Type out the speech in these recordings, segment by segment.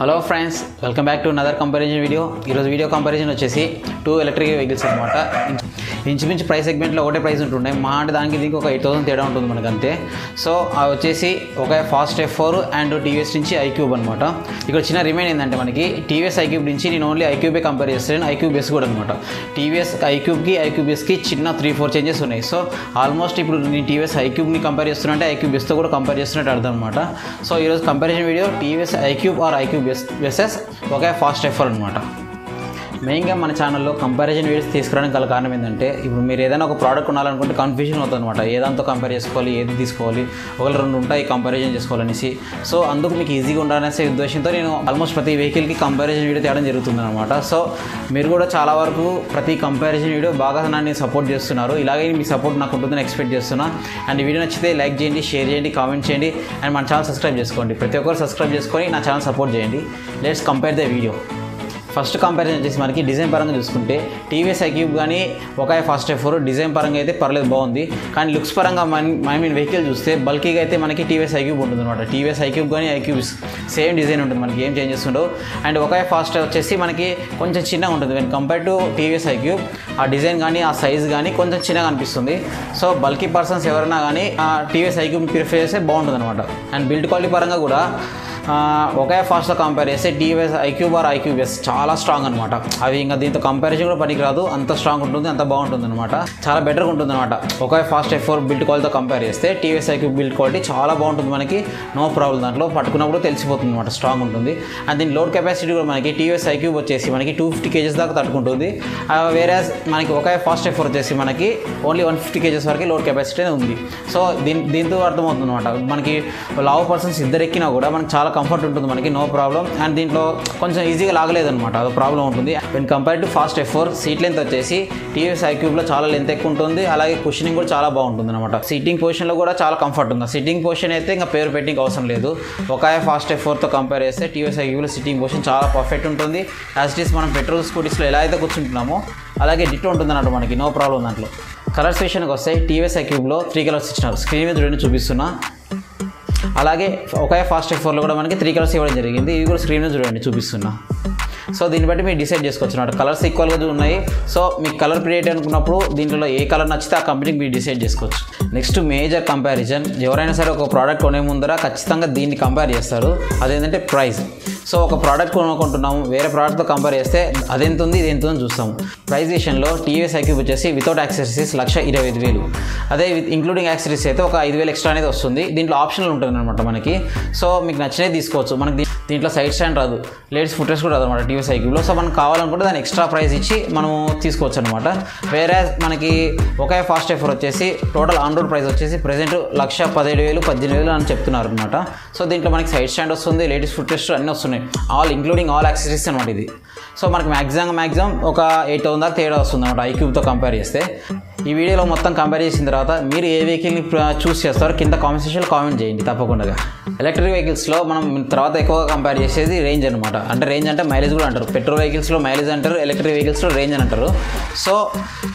Hello friends, welcome back to another comparison video. ఈరోజు video comparison వచ్చేసి 2 electric vehicles అనమాట. ఇంచుమించు ప్రైస్ సెగ్మెంట్లో ఒకటే ప్రైస్ ఉంటుండే, మా అంటే దానికి దీనికి ఒక 8,000 తేడా ఉంటుంది మనకు అంతే. సో అవి వచ్చేసి ఒక ఫాస్ట్ F4 అండ్ టీవీఎస్ నుంచి ఐక్యూబ్ అనమాట. ఇక్కడ చిన్న రిమైన్ ఏంటంటే మనకి టీవీఎస్ ఐక్యూబ్ నుంచి నేను ఓన్లీ ఐక్యూబే కంపేర్ చేస్తాను, ఐక్యూబ్ ఎస్ కూడా అనమాట. టీవీఎస్ ఐక్యూబ్కి ఐక్యూబ్ ఎస్కి చిన్న 3-4 చేంజెస్ ఉన్నాయి. సో ఆల్మోస్ట్ ఇప్పుడు నేను టీవీఎస్ ఐక్యూబ్ని కంపేర్ చేస్తున్నట్టే ఐక్యూబ్ ఎస్తో కూడా కంపేర్ చేస్తున్నట్టు అర్థం అనమాట. సో ఈరోజు comparison video TVS iQube R iQube versus Okaya Faast F4 అనమాట. మెయిన్గా మన ఛానల్లో కంపారిజన్ వీడియోస్ తీసుకురావడానికి గల కారణం ఏంటంటే, ఇప్పుడు మీరు ఏదైనా ఒక ప్రోడక్ట్ కొనాలనుకుంటే కన్ఫ్యూజన్ అవుతుంది అనమాట. ఏదాంతో కంపేర్ చేసుకోవాలి, ఏది తీసుకోవాలి, ఒకవేళ 2 ఉంటాయి కంపారిజన్ చేసుకోవాలనేసి. సో అందుకు మీకు ఈజీగా ఉండాలనేసే ఉద్దేశంతో నేను ఆల్మోస్ట్ ప్రతి వెహికల్కి కంపారిజన్ వీడియో తేవడం జరుగుతుంది అనమాట. సో మీరు కూడా చాలా వరకు ప్రతి కంపారిజన్ వీడియో బాగా నన్ను సపోర్ట్ చేస్తున్నారు. ఇలాగే మీ సపోర్ట్ నాకు ఉంటుందని ఎక్స్పెక్ట్ చేస్తున్నా. అండ్ వీడియో నచ్చితే లైక్ చేయండి, షేర్ చేయండి, కామెంట్ చేయండి, అండ్ మన ఛానల్ సబ్స్క్రైబ్ చేసుకోండి. ప్రతి ఒక్కరు సబ్స్క్రైబ్ చేసుకొని నా ఛానల్ సపోర్ట్ చేయండి. Let's compare the video. First comparison వచ్చేసి మనకి డిజైన్ పరంగా చూసుకుంటే టీవీఎస్ ఐక్యూబ్ కానీ ఒక ఫాస్ట్ F4 డిజైన్ పరంగా అయితే పర్లేదు, బాగుంది. కానీ లుక్స్ పరంగా వెహికల్ చూస్తే బల్కీగా అయితే మనకి టీవీఎస్ ఐక్యూబ్ ఉంటుంది అనమాట. టీవీఎస్ ఐక్యూబ్ కానీ ఐక్యూబ్ సేమ్ డిజైన్ ఉంటుంది, మనకి ఏం చేంజెస్ ఉండవు. అండ్ ఒక ఫాస్ట్ వచ్చేసి మనకి కొంచెం చిన్నగా ఉంటుంది when compare to TVS iQube. ఆ డిజైన్ కానీ ఆ సైజ్ కానీ కొంచెం చిన్నగా అనిపిస్తుంది. సో బల్కీ పర్సన్స్ ఎవరైనా కానీ టీవీఎస్ ఐక్యూబ్ని ప్రిఫర్ చేస్తే బాగుంటుంది అనమాట. అండ్ బిల్డ్ క్వాలిటీ పరంగా కూడా ఒకే ఫాస్ట్తో కంపేర్ చేస్తే TVS iQube R iQube S చాలా స్ట్రాంగ్ అనమాట. అవి ఇంకా దీంతో కంపారిజన్ కూడా పనికిరాదు, అంత స్ట్రాంగ్ ఉంటుంది, అంత బాగుంటుంది అనమాట. చాలా బెటర్గా ఉంటుంది అనమాట. ఒకే ఫాస్ట్ F4 బిల్డ్ క్వాలిటీతో కంపేర్ చేస్తే టీవీఎస్ ఐక్యూబ్ బిల్డ్ క్వాలిటీ చాలా బాగుంటుంది, మనకి నో ప్రాబ్లం. దాంట్లో పట్టుకున్నప్పుడు తెలిసిపోతుంది అనమాట, స్ట్రాంగ్ ఉంటుంది. అండ్ దీని లోడ్ కెపాసిటీ కూడా మనకి టీవీఎస్ ఐక్యూబ్ వచ్చేసి మనకి 250 kgs దాకా తట్టుకుంటుంది. వేరే మనకి ఒకే ఫాస్ట్ F4 వచ్చేసి మనకి ఓన్లీ 150 kgs వరకు లోడ్ కెపాసిటీ ఉంది. సో దీంతో అర్థమవుతుంది అనమాట. మనకి లావ్ పర్సన్స్ ఇద్దరు ఎక్కినా కూడా మనకి చాలా కంఫర్ట్ ఉంటుంది, మనకి నో ప్రాబ్లం. అండ్ దీంట్లో కొంచెం ఈజీగా లాగలేదనమాట, అది ప్రాబ్లం ఉంటుంది. When compare to fast F4 seat length వచ్చేసి టీవీఎస్ ఐక్యూబ్లో చాలా లెంత్ ఎక్కువ ఉంటుంది, అలాగే కుషనింగ్ కూడా చాలా బాగుంటుంది అనమాట. సీటింగ్ పొజిషన్లో కూడా చాలా కంఫర్ట్ ఉంది. సీటింగ్ పొజిషన్ అయితే ఇంకా పేరు పెట్టింగ్ అవసరం లేదు. ఒక ఫాస్ట్ F4తో కంపేర్ చేస్తే టీవీఎస్ ఐక్యూబ్లో సిట్టింగ్ పొజిషన్ చాలా పర్ఫెక్ట్ ఉంటుంది. యాజ్ ఇట్ ఈస్ మనం పెట్రోల్ స్కూటీస్లో ఎలా అయితే కూర్చుంటున్నామో అలాగే డిట్టో ఉంటుంది అన్నట్టు, మనకి నో ప్రాబ్లం. దాంట్లో కలర్స్ విషయానికి వస్తే టీవీఎస్ ఐక్యూబ్లో 3 కలర్స్ ఇచ్చినారు, స్క్రీన్ మీద 2 చూపిస్తున్నా. అలాగే ఒకే ఫాస్ట్ F4లో కూడా మనకి 3 కలర్స్ ఇవ్వడం జరిగింది, ఇవి కూడా స్క్రీన్ మీద చూడండి చూపిస్తున్నా. సో దీన్ని బట్టి మీరు డిసైడ్ చేసుకోవచ్చు అన్నమాట. కలర్స్ ఈక్వల్గా ఉన్నాయి. సో మీకు కలర్ క్రియేట్ అనుకున్నప్పుడు దీంట్లో ఏ కలర్ నచ్చితే ఆ కంపెనీకి మీరు డిసైడ్ చేసుకోవచ్చు. నెక్స్ట్ మేజర్ కంపారిజన్, ఎవరైనా సరే ఒక ప్రోడక్ట్ కొనే ముందర ఖచ్చితంగా దీన్ని కంపేర్ చేస్తారు. అదేంటంటే ప్రైస్. సో ఒక ప్రోడక్ట్ కొనుక్కుంటున్నాము, వేరే ప్రోడక్ట్తో కంపేర్ చేస్తే అదెంత ఉంది ఇది ఎంత ఉందని చూస్తాము. ప్రైస్ విషయంలో టీవీఎస్ ఐక్యూబ్ వచ్చేసి వితౌట్ యాక్సెసరీస్ 1,25,000. అదే ఇంక్లూడింగ్ యాక్సెసరీస్ అయితే ఒక 5,000 ఎక్స్ట్రా అనేది వస్తుంది. దీంట్లో ఆప్షనల్ ఉంటుంది అనమాట మనకి. సో మీకు నచ్చినవి తీసుకోవచ్చు. మనకి దీంట్లో సైడ్ స్టాండ్ రాదు, లేడీస్ ఫుట్రెస్ కూడా రాదు అనమాట టీవీఎస్ ఐక్యూబ్లో. సో మనకు కావాలనుకుంటే దాన్ని ఎక్స్ట్రా ప్రైస్ ఇచ్చి మనము తీసుకోవచ్చు అనమాట. వేరే మనకి ఒకే ఫాస్ట్ F4 వచ్చేసి టోటల్ ఆన్ రోడ్ ప్రైస్ వచ్చేసి ప్రెజెంట్ 1,17,000 18,000 అని చెప్తున్నారు అనమాట. సో దీంట్లో మనకి సైడ్ స్టాండ్ వస్తుంది, లేడీస్ ఫుట్రెస్ట్ అన్నీ వస్తున్నాయి, ఆల్ ఇంక్లూడింగ్ ఆల్ యాక్సెసరీస్ అనమాట ఇది. సో మనకి మ్యాక్సిమం ఒక 8,000 దాకా తేడా వస్తుంది అనమాట ఐక్యూబ్తో కంపేర్ చేస్తే. ఈ వీడియోలో మొత్తం కంపేర్ చేసిన తర్వాత మీరు ఏ వెహికల్ని చూస్ చేస్తారో కింద కామెంట్ సెక్షన్లో కామెంట్ చేయండి తప్పకుండా. ఎలక్ట్రిక్ వెహికల్స్లో మనం తర్వాత ఎక్కువగా కంపేర్ చేసేది రేంజ్ అనమాట. అంటే రేంజ్ అంటే మైలేజ్ కూడా అంటారు. పెట్రోల్ వెహికల్స్లో మైలేజ్ అంటారు, ఎలక్ట్రిక్ వెహికల్స్లో రేంజ్ అని అంటారు. So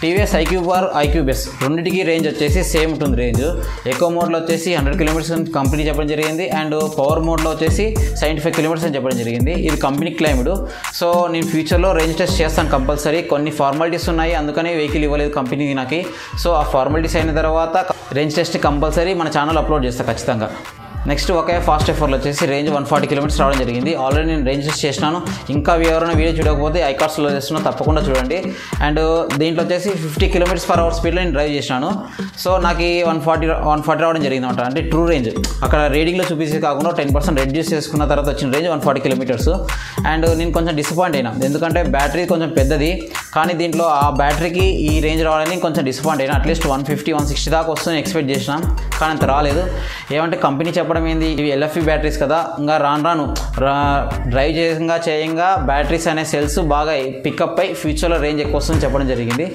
TVS iQube R iQube S రెండింటికి రేంజ్ వచ్చేసి సేమ్ ఉంటుంది. రేంజ్ ఎక్కువ మోడ్లో వచ్చేసి 100 km కంపెనీ చెప్పడం జరిగింది, అండ్ పవర్ మోడ్లో వచ్చేసి 75 km అని చెప్పడం జరిగింది. ఇది కంపెనీ క్లైమ్డ్. సో నేను ఫ్యూచర్లో రేంజ్ టెస్ట్ చేస్తాను కంపల్సరీ. కొన్ని ఫార్మాలిటీస్ ఉన్నాయి, అందుకని వెహికల్ ఇవ్వలేదు కంపెనీకి నాకు. సో ఆ ఫార్మాలిటీస్ అయిన తర్వాత రేంజ్ టెస్ట్ కంపల్సరీ మన ఛానల్ అప్లోడ్ చేస్తాను ఖచ్చితంగా. నెక్స్ట్ ఒకే ఫాస్ట్ F4లో వచ్చేసి రేంజ్ 140 km రావడం జరిగింది. ఆల్రెడీ నేను రేంజ్ టెస్ట్ చేసినాను. ఇంకా ఎవరైనా వీడియో చూడకపోతే ఐకార్డ్స్లో చేస్తున్నా, తప్పకుండా చూడండి. అండ్ దీంట్లో వచ్చేసి 50 km/h స్పీడ్లో నేను డ్రైవ్ చేసినాను. సో నాకు 140 రావడం జరిగింది అనమాట. అంటే ట్రూ రేంజ్ అక్కడ రీడింగ్లో చూపించేది కాకుండా 10% రెడ్యూస్ చేసుకున్న తర్వాత వచ్చిన రేంజ్ 140 km. అండ్ నేను కొంచెం డిసప్పాయింట్ అయినా, ఎందుకంటే బ్యాటరీ కొంచెం పెద్దది, కానీ దీంట్లో ఆ బ్యాటరీకి ఈ రేంజ్ రావడానికి కొంచెం డిసప్పాయింట్ అయినా. అట్లీస్ట్ 150-160 దాకా వస్తుందని ఎక్స్పెక్ట్ చేసినాం, కానీ అంత రాలేదు. ఏమంటే కంపెనీ చెప్పడం ఏంది, ఇవి LFP బ్యాటరీస్ కదా, ఇంకా రాను డ్రైవ్ చేయంగా బ్యాటరీస్ అనే సెల్స్ బాగా పికప్ అయి ఫ్యూచర్లో రేంజ్ ఎక్కువ వస్తుందని చెప్పడం జరిగింది.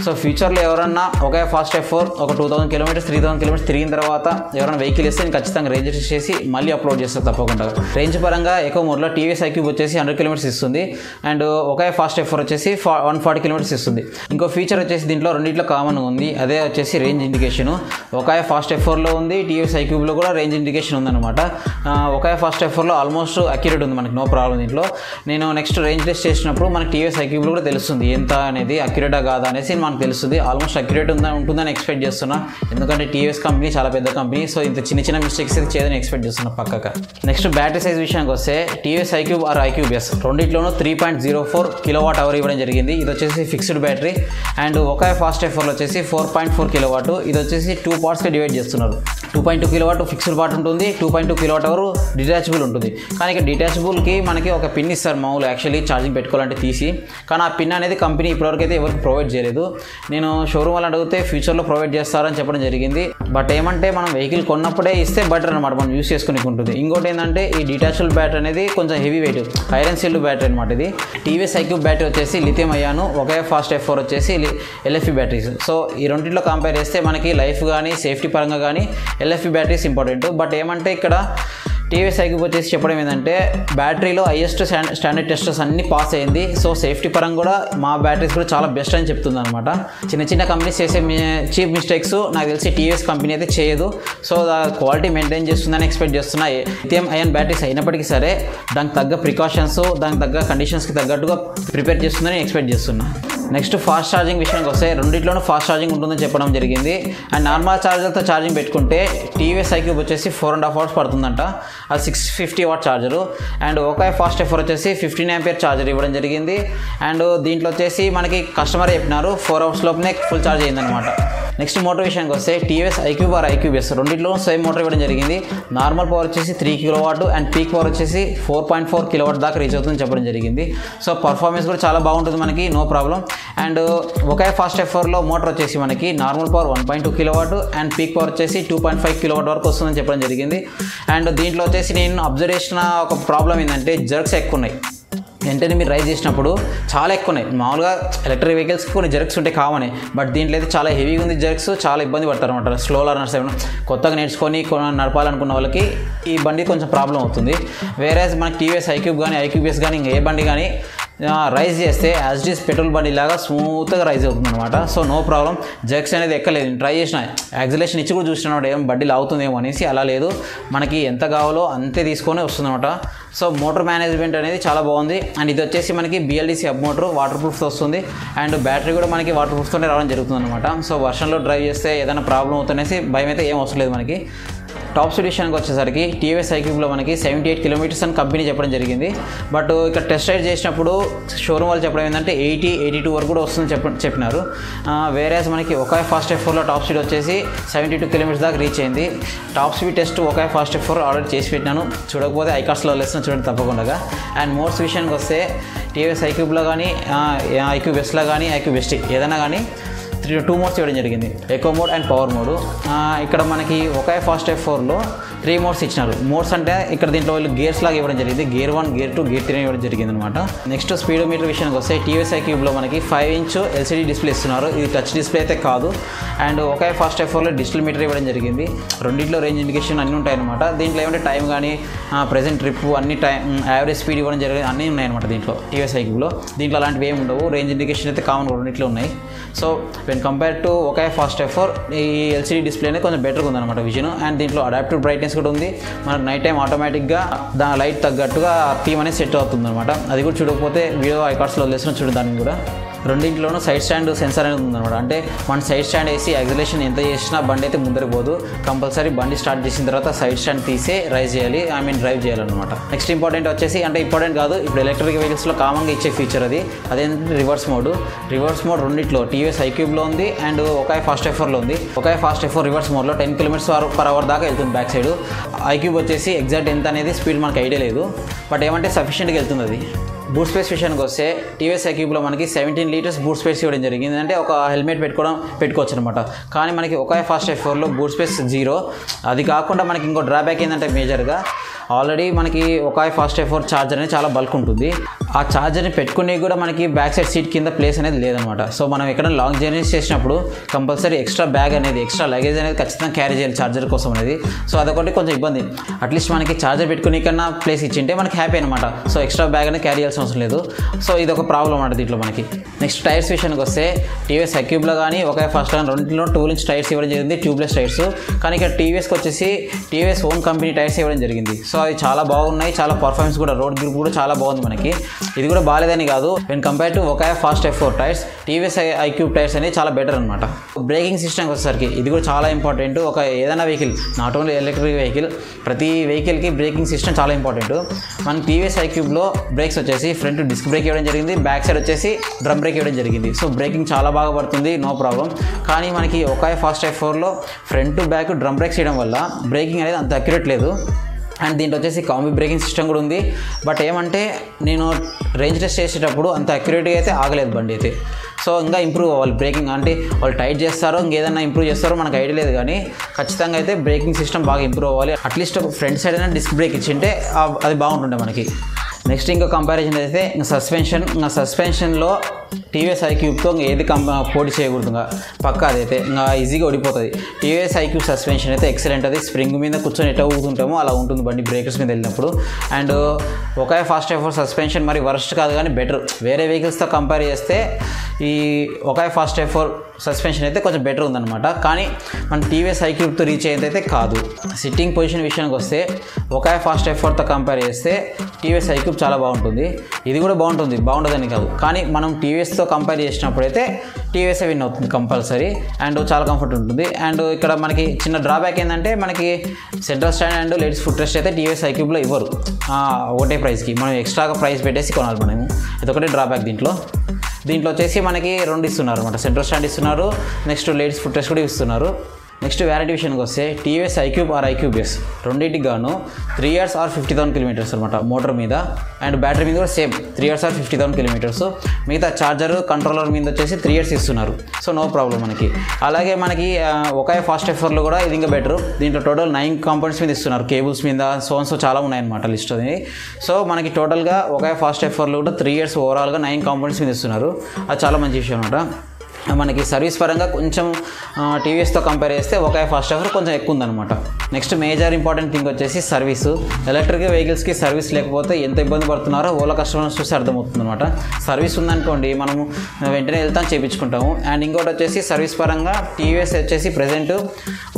సో ఫ్యూచర్లో ఎవరన్నా ఒకే ఫాస్ట్ F4 ఒక 2,000 km 3,000 km తిరిగిన తర్వాత ఎవరైనా వెహికల్ ఇస్తే నేను ఖచ్చితంగా రేంజ్ చేసి మళ్ళీ అప్లోడ్ చేస్తాను తప్పకుండా. రేంజ్ పరంగా ఎక్కువ మోడ్లో టీవీఎస్ ఐక్యూబ్ వచ్చేసి 100 km ఇస్తుంది, అండ్ ఒకే ఫాస్ట్ F4 వచ్చేసి 140 40 కిలోమీటర్స్ ఇస్తుంది. ఇంకో ఫీచర్ వచ్చేసి దీంట్లో రెండిట్లో కామన్ ఉంది, అదే వచ్చేసి రేంజ్ ఇండికేషన్. ఒకాయ్ ఫాస్ట్ F4లో ఉంది, టీవీఎస్ ఐక్యూబ్లో కూడా రేంజ్ ఇండికేషన్ ఉందన్నమాట. ఒకాయ్ ఫాస్ట్ F4లో ఆల్మోస్ట్ అక్యురేట్ ఉంది, మనకి నో ప్రాబ్లం దీంట్లో. నేను నెక్స్ట్ రేంజ్ టెస్ట్ చేసినప్పుడు మనకి టీవీఎస్ ఐక్యూబ్లో కూడా తెలుస్తుంది ఎంత అనేది అక్యురేటా కాదా అనేసి మనకు తెలుస్తుంది. ఆల్మోస్ట్ అక్యురేట్ ఉంటుందని ఎక్స్పెక్ట్ చేస్తున్నా, ఎందుకంటే టీవీఎస్ కంపెనీ చాలా పెద్ద కంపెనీ. సో ఇంత చిన్న చిన్న మిస్టేక్స్ అయితే చేయదని ఎక్స్పెక్ట్ చేస్తున్నా పక్కగా. నెక్స్ట్ బ్యాటరీ సైజ్ విషయానికి వస్తే టీవీఎస్ ఐక్యూబ్ ఆర్ ఐక్యూబ్-S రెండిట్లోనూ 3.04 kWh ఇవ్వడం జరిగింది. ఇది వచ్చేసి fixed battery. And Okaya fast F4లో వచ్చేసి 4.4 kW. ఇది వచ్చేసి 2 పార్ట్స్గా డివైడ్ చేస్తున్నారు. 2.2 kW ఫిక్స్డ్ పార్ట్ ఉంటుంది, 2.2 kWh డిటాచబుల్ ఉంటుంది. కానీ ఇక డిటాచబుల్కి మనకి ఒక పిన్ ఇస్తారు మామూలు యాక్చువల్లీ ఛార్జింగ్ పెట్టుకోవాలంటే తీసి, కానీ ఆ పిన్ అనేది కంపెనీ ఇప్పటివరకు అయితే ఎవరికి ప్రొవైడ్ చేయలేదు. నేను షోరూమ్ వాళ్ళు అడిగితే ఫ్యూచర్లో ప్రొవైడ్ చేస్తారని చెప్పడం జరిగింది. బట్ ఏమంటే మనం వెహికల్ కొన్నప్పుడే ఇస్తే బెటర్ అనమాట, మనం యూస్ చేసుకుని ఉంటుంది. ఇంకోటి ఏంటంటే ఈ డిటాచబుల్ బ్యాటరీ అనేది కొంచెం heavy weight iron sealed battery అనమాట. ఇది టీవీఎస్ ఐక్యూబ్ బ్యాటరీ వచ్చేసి లిథియం అయాను, ఒకాయ్ ఫాస్ట్ F4 వచ్చేసి LFP బ్యాటరీస్. సో ఈ రెండింటిలో కంపేర్ చేస్తే మనకి లైఫ్ కానీ సేఫ్టీ పరంగా కానీ LFP బ్యాటరీస్ ఇంపార్టెంట్. బట్ ఏమంటే ఇక్కడ టీవీఎస్ ఐక్యూబ్ వచ్చేసి చెప్పడం ఏంటంటే బ్యాటరీలో హైయెస్ట్ స్టాండర్డ్ టెస్టర్స్ అన్ని పాస్ అయింది. సో సేఫ్టీ పరంగా కూడా మా బ్యాటరీస్ కూడా చాలా బెస్ట్ అని చెప్తుంది అనమాట. చిన్న చిన్న కంపెనీస్ చేసే చీప్ మిస్టేక్స్ నాకు తెలిసి టీవీఎస్ కంపెనీ అయితే చేయదు. సో క్వాలిటీ మెయింటైన్ చేస్తుందని ఎక్స్పెక్ట్ చేస్తున్నా. లిథియం అయాన్ బ్యాటరీస్ అయినప్పటికీ సరే దానికి తగ్గ ప్రికాషన్స్, దానికి తగ్గ కండిషన్స్కి తగ్గట్టుగా ప్రిపేర్ చేస్తుందని ఎక్స్పెక్ట్ చేస్తున్నా. నెక్స్ట్ ఫాస్ట్ ఛార్జింగ్ విషయానికి వస్తే రెండిట్లోనూ ఫాస్ట్ ఛార్జింగ్ ఉంటుందని చెప్పడం జరిగింది. అండ్ నార్మల్ ఛార్జర్తో ఛార్జింగ్ పెట్టుకుంటే టీవీఎస్ ఐక్యూబ్ వచ్చేసి 4.5 hours పడుతుందంట, అది 650 watt charger. And Okaya fast F4 వచ్చేసి 15 ampere ఛార్జర్ ఇవ్వడం జరిగింది. అండ్ దీంట్లో వచ్చేసి మనకి కస్టమర్ చెప్పినారు 4 hours లోపునే ఫుల్ ఛార్జ్ అయిందనమాట. నెక్స్ట్ మోటార్ విషయానికి వస్తే టీవీఎస్ ఐక్యూబ్ ఆర్ ఐక్యూబ్-S రెండిట్లో సేమ్ మోటార్ ఇవ్వడం జరిగింది. నార్మల్ పవర్ వచ్చేసి 3 kW అండ్ పీక్ పవర్ వచ్చేసి 4.4 kW దాకా రీచ్ అవుతుందని చెప్పడం జరిగింది. సో పర్ఫార్మెన్స్ కూడా చాలా బాగుంటుంది మనకి, no problem. And Okaya fast F4లో మోటార్ వచ్చేసి మనకి normal power 1.2 kW and peak power వచ్చేసి 2.5 kW వరకు వస్తుందని చెప్పడం జరిగింది. అండ్ దీంట్లో వచ్చేసి నేను అబ్జర్వ్ చేసిన ఒక ప్రాబ్లం ఏంటంటే జర్క్స్ ఎక్కువ ఉన్నాయి. వెంటనే మీరు రైజ్ చేసినప్పుడు చాలా ఎక్కువ ఉన్నాయి. మామూలుగా ఎలక్ట్రిక్ వెహికల్స్కి కొన్ని జర్క్స్ ఉంటే కామనే, బట్ దీంట్లో అయితే చాలా హెవీగా ఉంది జర్క్స్, చాలా ఇబ్బంది పడతారు అనమాట. స్లో లర్నర్స్ ఏమైనా కొత్తగా నేర్చుకొని నడపాలనుకున్న వాళ్ళకి ఈ బండి కొంచెం ప్రాబ్లం అవుతుంది. వేరే మనకి టీవీఎస్ ఐక్యూబ్ కానీ ఐక్యూబ్-S కానీ ఇంకా ఏ బండి కానీ రైజ్ చేస్తే యాజ్ ఇట్ ఈస్ పెట్రోల్ బండి లాగా స్మూత్గా రైజ్ అవుతుంది అనమాట. So no problem. జర్క్స్ అనేది ఎక్కలేదు, నేను ట్రై చేసిన, యాక్సిలేషన్ ఇచ్చి కూడా చూసినాడు ఏం బండి లాగుతుందేమో అనేసి. అలా లేదు, మనకి ఎంత కావాలో అంతే తీసుకొని వస్తుంది అనమాట. సో మోటార్ మేనేజ్మెంట్ అనేది చాలా బాగుంది. అండ్ ఇది వచ్చేసి మనకి BLDC హబ్ మోటార్, వాటర్ ప్రూఫ్తో వస్తుంది. అండ్ బ్యాటరీ కూడా మనకి వాటర్ ప్రూఫ్తోనే రావడం జరుగుతుంది అనమాట. సో వర్షంలో డ్రైవ్ చేస్తే ఏదైనా ప్రాబ్లం అవుతుందనేసి భయం అయితే ఏం అవసరం లేదు మనకి. టాప్ స్పీడ్ విషయానికి వచ్చేసరికి టీవీఎస్ ఐక్యూబ్లో మనకి 78 km అని కంపెనీ చెప్పడం జరిగింది. బట్ ఇక్కడ టెస్ట్ రైడ్ చేసినప్పుడు షోరూమ్ వాళ్ళు చెప్పడం ఏంటంటే 80-82 వరకు కూడా వస్తుందని చెప్పినారు. వేరే మనకి ఒకాయ్ ఫాస్ట్ F4లో టాప్ స్పీడ్ వచ్చేసి 72 km దాకా రీచ్ అయింది. Top speed test Okaya fast F4 already చేసి పెట్టినాను, చూడకపోతే ఐకార్స్లో లెసన్ చూడండి తప్పకుండా. అండ్ మోడ్స్ విషయానికి వస్తే టీవీఎస్ ఐక్యూబ్లో కానీ ఐక్యూబ్-Sలో కానీ ఐక్యూబ్-ST ఏదైనా కానీ 2 మోడ్స్ ఇవ్వడం జరిగింది, echo mode and power mode. ఇక్కడ మనకి ఒకాయ్ ఫాస్ట్ F4లో 3 మోడ్స్ ఇచ్చినారు. మోడ్స్ అంటే ఇక్కడ దీంట్లో వాళ్ళు గేర్స్ లాగా ఇవ్వడం జరిగింది, గేర్ 1, గేర్ 2, గేర్ 3 ఇవ్వడం జరిగింది అనమాట. నెక్స్ట్ స్పీడో మీటర్ విషయానికి వస్తే టీవీఎస్ ఐక్యూబ్లో మనకి 5-inch LCD డిస్ప్లే ఇస్తున్నారు. ఇది టచ్ డిస్ప్లే అయితే కాదు. And Okaya fast F4లో digital meter ఇవ్వడం జరిగింది. రెండింటిలో రేంజ్ ఇండికేషన్ అన్నీ ఉంటాయన్నమాట. దీంట్లో ఏమంటే టైం కానీ ప్రెజెంట్ ట్రిప్ అన్ని టైం యావరేజ్ స్పీడ్ ఇవ్వడం జరిగింది, అన్నీ ఉన్నాయన్నమాట దీంట్లో టీవీఎస్ ఐక్యూబ్లో. దీంట్లో అలాంటివి ఏమి ఉండవు, రేంజ్ ఇండికేషన్ అయితే కామన్ రెండింటిలో ఉన్నాయి. So when compare to Okaya fast F4 ఈ LCD డిస్ప్లే అనేది కొంచెం బెటర్గా ఉందన్నమాట విజన్. అండ్ దీంట్లో అడాప్టివ్ బ్రైట్నెస్ కూడా ఉంది. మనకు నైట్ టైం ఆటోమేటిక్గా దాని లైట్ తగ్గట్టుగా థీమ్ అనేది సెట్ అవుతుంది అనమాట. అది కూడా చూడకపోతే వీడియో ఐకార్డ్స్లో వదిలేసిన చూడండి. దాన్ని కూడా రెండింటిలోనూ సైడ్ స్టాండ్ సెన్సార్ అనేది ఉందన్నమాట. అంటే మన సైడ్ స్టాండ్ వేసి యాక్సిలేషన్ ఎంత చేసినా బండి అయితే ముందరికి పోదు. కంపల్సరీ బండి స్టార్ట్ చేసిన తర్వాత సైడ్ స్టాండ్ తీసే రైజ్ చేయాలి, డ్రైవ్ చేయాలన్నమాట. నెక్స్ట్ ఇంపార్టెంట్ వచ్చేసి, అంటే ఇంపార్టెంట్ కాదు, ఇప్పుడు ఎలక్ట్రిక్ వెహికల్స్లో కామన్గా ఇచ్చే ఫీచర్ అది, అదేంటంటే రివర్స్ మోడ్. రివర్స్ మోడ్ రెండిట్లో టీవీఎస్ ఐక్యూబ్లో ఉంది అండ్ ఒకాయ్ ఫాస్ట్ F4లో ఉంది. ఒకాయ్ ఫాస్ట్ F4 రివర్స్ మోడ్లో 10 km/h దాకా వెళ్తుంది బ్యాక్ సైడ్. ఐక్యూబ్ వచ్చేసి ఎగ్జాక్ట్ ఎంత అనేది స్పీడ్ మనకు ఐడియా లేదు, బట్ ఏమంటే సఫిషియెంట్గా వెళ్తుంది అది. బూట్ స్పేస్ విషయానికి వస్తే టీవీఎస్ ఐక్యూబ్లో మనకి 17 liters బూట్ స్పేస్ ఇవ్వడం జరిగింది. అంటే ఒక హెల్మెట్ పెట్టుకోవచ్చు అనమాట. కానీ మనకి ఒకాయ్ ఫాస్ట్ F4లో బూట్ స్పేస్ 0. అది కాకుండా మనకి ఇంకో డ్రాబ్యాక్ ఏంటంటే మేజర్గా ఆల్రెడీ మనకి ఒక ఫాస్ట్ F4 ఛార్జర్ అనేది చాలా బల్క్ ఉంటుంది. ఆ ఛార్జర్ని పెట్టుకునే కూడా మనకి బ్యాక్ సైడ్ సీట్ కింద ప్లేస్ అనేది లేదనమాట. సో మనం ఎక్కడ లాంగ్ జర్నీస్ చేసినప్పుడు కంపల్సరీ ఎక్స్ట్రా బ్యాగ్ అనేది ఎక్స్ట్రా లగేజ్ అనేది ఖచ్చితంగా క్యారీ చేయాలి ఛార్జర్ కోసం అనేది. సో అదొకటి కొంచెం ఇబ్బంది. అట్లీస్ట్ మనకి ఛార్జర్ పెట్టుకునే కన్నా ప్లేస్ ఇచ్చింటే మనకి హ్యాపీ అనమాట. సో ఎక్స్ట్రా బ్యాగ్ అనేది క్యారీ చేయాల్సిన అవసరం లేదు. సో ఇది ఒక ప్రాబ్లం అన్నమాట దీంట్లో మనకి. నెక్స్ట్ టైర్స్ విషయానికి వస్తే టీవీఎస్ ఐక్యూబ్లో కానీ ఒక ఫస్ట్ కానీ రెండింటిలో 2 ఇంచ్ టైర్స్ ఇవ్వడం జరిగింది, ట్యూబ్లెస్ టైర్స్. కానీ ఇక్కడ టీవీఎస్కి వచ్చేసి టీవీఎస్ ఓన్ కంపెనీ టైర్స్ ఇవ్వడం జరిగింది. సో అవి చాలా బాగున్నాయి, చాలా పర్ఫార్మెన్స్ కూడా రోడ్ గ్రిప్ కూడా చాలా బాగుంది మనకి. ఇది కూడా బాగాలేదని కాదు, వెన్ కంపేర్ టు ఒక fast F4 tyres TVS iQube tyres అనేది చాలా బెటర్ అనమాట. బ్రేకింగ్ సిస్టమ్కి వచ్చేసరికి ఇది కూడా చాలా ఇంపార్టెంట్. ఒక ఏదైనా vehicle, not only electric vehicle, ప్రతి వెహికల్కి బ్రేకింగ్ సిస్టమ్ చాలా ఇంపార్టెంట్. మన టీవీఎస్ ఐక్యూబ్లో బ్రేక్స్ వచ్చేసి ఫ్రంట్ డిస్క్ బ్రేక్ ఇవ్వడం జరిగింది, బ్యాక్ సైడ్ వచ్చేసి డ్రమ్ బ్రేక్ ఇవ్వడం జరిగింది. సో బ్రేకింగ్ చాలా బాగా పడుతుంది, నో ప్రాబ్లం. కానీ మనకి ఒక ఫాస్ట్ F4లో ఫ్రంట్ బ్యాక్ డ్రమ్ బ్రేక్స్ చేయడం వల్ల బ్రేకింగ్ అనేది అంత అక్యురేట్ లేదు. అండ్ దీంట్లో వచ్చేసి కాంబీ బ్రేకింగ్ సిస్టమ్ కూడా ఉంది. బట్ ఏమంటే నేను రేంజ్ టెస్ట్ చేసేటప్పుడు అంత అక్యురేట్గా అయితే ఆగలేదు బండి అయితే. సో ఇంకా ఇంప్రూవ్ అవ్వాలి బ్రేకింగ్. అంటే వాళ్ళు టైట్ చేస్తారో ఇంకేదన్నా ఇంప్రూవ్ చేస్తారో మనకు ఐడియా లేదు, కానీ ఖచ్చితంగా అయితే బ్రేకింగ్ సిస్టమ్ బాగా ఇంప్రూవ్ అవ్వాలి. అట్లీస్ట్ ఫ్రంట్ సైడ్ అయినా డిస్క్ బ్రేక్ ఇచ్చింటే అది బాగుంటుండే మనకి. నెక్స్ట్ ఇంకో కంపారిజన్ అయితే ఇంకా సస్పెన్షన్లో టీవీఎస్ ఐక్యూబ్తో ఏది పోటీ చేయకూడదు, పక్కా అదైతే ఇంకా ఈజీగా ఓడిపోతుంది. టీవీఎస్ ఐక్యూబ్ సస్పెన్షన్ అయితే ఎక్సలెంట్. అది స్ప్రింగ్ మీద కూర్చొని ఎట్లా ఊగుతుంటామో అలా ఉంటుంది బండి బ్రేకర్స్ మీద వెళ్ళినప్పుడు. అండ్ ఒక ఫాస్ట్ F4 సస్పెన్షన్ మరి వర్స్ట్ కాదు, కానీ బెటర్. వేరే వెహికల్స్తో కంపేర్ చేస్తే ఈ ఒక ఫాస్ట్ F4 సస్పెన్షన్ అయితే కొంచెం బెటర్ ఉందన్నమాట. కానీ మన టీవీఎస్ ఐక్యూబ్తో రీచ్ అయ్యేది అయితే కాదు. సిట్టింగ్ పొజిషన్ విషయానికి వస్తే ఒక ఫాస్ట్ F4తో కంపేర్ చేస్తే టీవీఎస్ ఐక్యూబ్ చాలా బాగుంటుంది. ఇది కూడా బాగుంటుందని కాదు, కానీ మనం టీవీఎస్తో కంపేర్ చేసినప్పుడు అయితే టీవీఎస్ విన్ అవుతుంది కంపల్సరీ. అండ్ చాలా కంఫర్ట్ ఉంటుంది. అండ్ ఇక్కడ మనకి చిన్న డ్రాబ్యాక్ ఏంటంటే మనకి central stand and ladies foot rest అయితే టీవీఎస్ ఐక్యూబ్లో ఇవ్వరు ఒకటే ప్రైస్కి. మనం ఎక్స్ట్రాగా ప్రైస్ పెట్టేసి కొనాలి మనము. ఇదొకటే డ్రాబ్యాక్ దీంట్లో వచ్చేసి మనకి 2 ఇస్తున్నారు అనమాట. సెంట్రల్ స్టాండ్ ఇస్తున్నారు, నెక్స్ట్ లేడీస్ ఫుట్ రెస్ట్ కూడా ఇస్తున్నారు. నెక్స్ట్ వ్యారంటీ విషయానికి వస్తే టీవీఎస్ ఐక్యూబ్ ఆర్ ఐక్యూబ్-ఎస్ రెండింటికి గాను 3 years or 50,000 kilometers అనమాట మోటార్ మీద. అండ్ బ్యాటరీ మీద కూడా సేమ్ 3 years or 50,000 kilometers. మిగతా చార్జర్ కంట్రోలర్ మీద వచ్చేసి 3 years ఇస్తున్నారు. సో నో ప్రాబ్లం మనకి. అలాగే మనకి ఒక ఫాస్ట్ F4లో కూడా ఇది ఇంకా బెటర్. దీంట్లో టోటల్ 9 కాంపోనెంట్స్ మీద ఇస్తున్నారు, కేబుల్స్ మీద సో చాలా ఉన్నాయన్నమాట లిస్ట్ అది. సో మనకి టోటల్గా ఒక ఫాస్ట్ F4లో కూడా 3 years ఓవరాల్గా 9 కాంపోనెంట్స్ మీద ఇస్తున్నారు. అది చాలా మంచి విషయం అనమాట. మనకి సర్వీస్ పరంగా కొంచెం టీవీఎస్తో కంపేర్ చేస్తే ఒక ఫాస్ట్ F4 కొంచెం ఎక్కువ ఉందన్నమాట. నెక్స్ట్ మేజర్ ఇంపార్టెంట్ థింగ్ వచ్చేసి సర్వీసు. ఎలక్ట్రిక్ వెహికల్స్కి సర్వీస్ లేకపోతే ఎంత ఇబ్బంది పడుతున్నారో ఓలా కస్టమర్స్ చూసి అర్థమవుతుంది అనమాట. సర్వీస్ ఉందనుకోండి మనము వెంటనే వెళ్తాం చేయించుకుంటాము. అండ్ ఇంకోటి వచ్చేసి సర్వీస్ పరంగా టీవీఎస్ వచ్చేసి ప్రజెంట్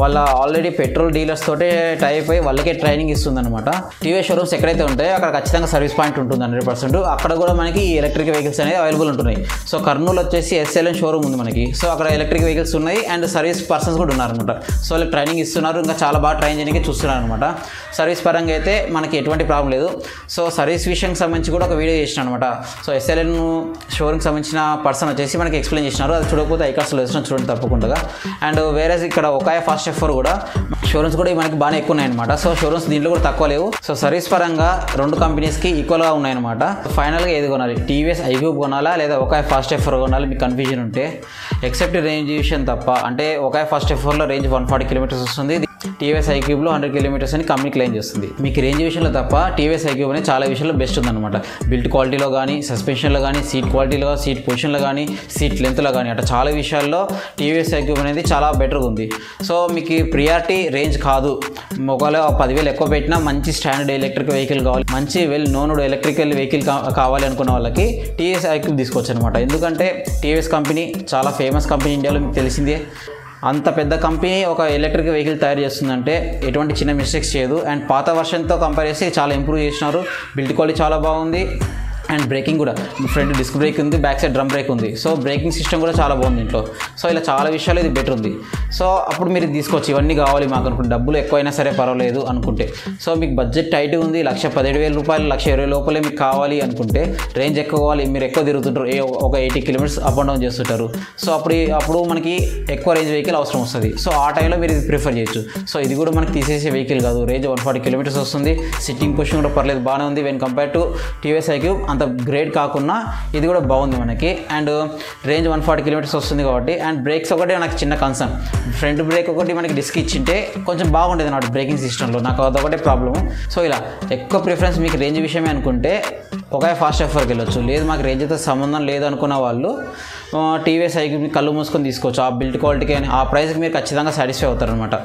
వాళ్ళ ఆల్రెడీ పెట్రోల్ డీలర్స్ తోటే టైప్ అయ్యి వాళ్ళకే ట్రైనింగ్ ఇస్తుందన్నమాట. టీవీఎస్ షోరూమ్స్ ఎక్కడైతే ఉంటాయో అక్కడ ఖచ్చితంగా సర్వీస్ పాయింట్ ఉంటుంది 100%. అక్కడ కూడా మనకి ఈ ఎలక్ట్రిక్ వెహికల్స్ అనేది అవైలబుల్ ఉంటున్నాయి. సో కర్నూలు వచ్చేసి SLN షోరూమ్ ఉంది మనకి. సో అక్కడ ఎలక్ట్రిక్ వెహికల్స్ ఉన్నాయి అండ్ సర్వీస్ పర్సన్స్ కూడా ఉన్నారనమాట. సో వాళ్ళకి ట్రైనింగ్ ఇస్తున్నారు, ఇంకా చాలా బాగా ట్రైన్ చేయడానికి చూస్తున్నారు అనమాట. సర్వీస్ పరంగా అయితే మనకి ఎటువంటి ప్రాబ్లం లేదు. సో సర్వీస్ విషయానికి సంబంధించి కూడా ఒక వీడియో చేసిన అనమాట. సో SLN షోరూమ్కి సంబంధించిన పర్సన్ వచ్చేసి మనకి ఎక్స్ప్లెయిన్ చేసినారు. అది చూడకపోతే ఐకార్స్లో వేసిన చూడండి తప్పకుండా. అండ్ వేరే ఇక్కడ ఒక ఫాస్ట్ F4 కూడా షోరూమ్స్ కూడా మనకి బాగానే ఎక్కువ ఉన్నాయన్నమాట. సో షోరూమ్స్ దీంట్లో కూడా తక్కువ లేవు. సో సర్వీస్ పరంగా 2 కంపెనీస్కి ఈక్వల్గా ఉన్నాయన్నమాట. ఫైనల్గా ఏది కొనాలి, టీవీఎస్ ఐక్యూబ్ కొనాలా లేదా ఒక ఫాస్ట్ F4 కొనాలి? మీకు కన్ఫ్యూజన్ ఉంటే ఎక్సెప్ట్ రేంజ్ విషయం తప్ప, అంటే ఒక ఫాస్ట్ F4లో రేంజ్ 140 kilometers వస్తుంది, టీవీఎస్ ఐక్యూబ్లో 100 kilometers అని కంపెనీ క్లెయిమ్ చేస్తుంది. మీకు రేంజ్ విషయంలో తప్ప టీవీఎస్ ఐక్యూబ్ అనేది చాలా విషయంలో బెస్ట్ ఉందన్నమాట. బిల్ట్ క్వాలిటీలో కానీ, సస్పెన్షన్లో కానీ, సీట్ క్వాలిటీలో, సీట్ పొజిషన్లో కానీ, సీట్ లెంత్లో కానీ, అట్లా చాలా విషయాల్లో టీవీఎస్ ఐక్యూబ్ అనేది చాలా బెటర్గా ఉంది. సో మీకు ప్రియారిటీ రేంజ్ కాదు, ఒకవేళ 10,000 ఎక్కువ పెట్టినా మంచి స్టాండర్డ్ ఎలక్ట్రిక్ వెహికల్ కావాలి, మంచి వెల్ నోన్డ్ ఎలక్ట్రికల్ వెహికల్ కావాలి అనుకున్న వాళ్ళకి టీవీఎస్ ఐక్యూబ్ తీసుకోవచ్చు అనమాట. ఎందుకంటే టీవీఎస్ కంపెనీ చాలా ఫేమస్ కంపెనీ, ఇండియాలో మీకు తెలిసిందే. అంత పెద్ద కంపెనీ ఒక ఎలక్ట్రిక్ వెహికల్ తయారు చేస్తుందంటే ఎటువంటి చిన్న మిస్టేక్స్ చేయదు. అండ్ పాత వర్షన్తో కంపేర్ చేసి చాలా ఇంప్రూవ్ చేసినారు. బిల్డ్ క్వాలిటీ చాలా బాగుంది. అండ్ బ్రేకింగ్ కూడా ఫ్రంట్ డిస్క్ బ్రేక్ ఉంది, బ్యాక్ సైడ్ డ్రమ్ బ్రేక్ ఉంది. సో బ్రేకింగ్ సిస్టమ్ కూడా చాలా బాగుంది ఇంట్లో. సో ఇలా చాలా విషయాలు ఇది బెటర్ ఉంది. సో అప్పుడు మీరు తీసుకోవచ్చు. ఇవన్నీ కావాలి మాకు అనుకుంటే, డబ్బులు ఎక్కువైనా సరే పర్వాలేదు అనుకుంటే. సో మీకు బడ్జెట్ టైట్ ఉంది, 117,000 రూపాయలు, 120,000 లోపలే మీకు కావాలి అనుకుంటే, రేంజ్ ఎక్కువ కావాలి, మీరు ఎక్కువ తిరుగుతుంటారు, ఒక 80 kilometers అప్ అండ్ డౌన్ చేస్తుంటారు. సో అప్పుడు మనకి ఎక్కువ రేంజ్ వెహికల్ అవసరం వస్తుంది. సో ఆ టైంలో మీరు ఇది ప్రిఫర్ చేయొచ్చు. సో ఇది కూడా మనకి తీసేసే వెహికల్ కాదు, రేంజ్ 140 kilometers వస్తుంది, సిట్టింగ్ పొజిషన్ కూడా పర్లేదు బాగానే ఉంది when compare to TVS iQube. అంత గ్రేట్ కాకుండా ఇది కూడా బాగుంది మనకి. అండ్ రేంజ్ 140 కిలోమీటర్స్ వస్తుంది కాబట్టి. అండ్ బ్రేక్స్ ఒకటి నాకు చిన్న కన్సర్న్, ఫ్రంట్ బ్రేక్ ఒకటి మనకి డిస్క్ ఇచ్చింటే కొంచెం బాగుండేది అన్నమాట బ్రేకింగ్ సిస్టంలో. నాకు అదొకటే ప్రాబ్లము. సో ఇలా ఎక్కువ ప్రిఫరెన్స్ మీకు రేంజ్ విషయమే అనుకుంటే ఒకే ఫాస్ట్ ఎఫర్కి వెళ్ళొచ్చు. లేదు మాకు రేంజ్తో సంబంధం లేదు అనుకున్న వాళ్ళు టీవీఎస్ ఐక్యూబ్ని కళ్ళు మూసుకొని తీసుకోవచ్చు. ఆ బిల్డ్ క్వాలిటీకి అని ఆ ప్రైస్కి మీరు ఖచ్చితంగా సాటిస్ఫై అవుతారు అనమాట.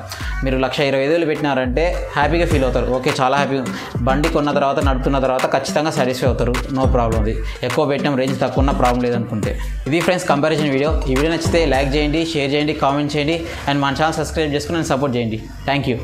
మీరు 1,25,000 పెట్టినారంటే హ్యాపీగా ఫీల్ అవుతారు. ఓకే చాలా హ్యాపీ, బండి కొన్న తర్వాత నడుపుతున్న తర్వాత ఖచ్చితంగా సాటిస్ఫై అవుతారు. No problem. అది ఎక్కువ పెట్టినాం రేంజ్ తక్కువ ఉన్న ప్రాబ్లం లేదనుకుంటే. ఇది ఫ్రెండ్స్ కంపారిజన్ వీడియో. ఈ వీడియో నచ్చితే లైక్ చేయండి, షేర్ చేయండి, కామెంట్ చేయండి అండ్ మన ఛానల్ సబ్స్క్రైబ్ చేసుకుని నన్ను సపోర్ట్ చేయండి. Thank you.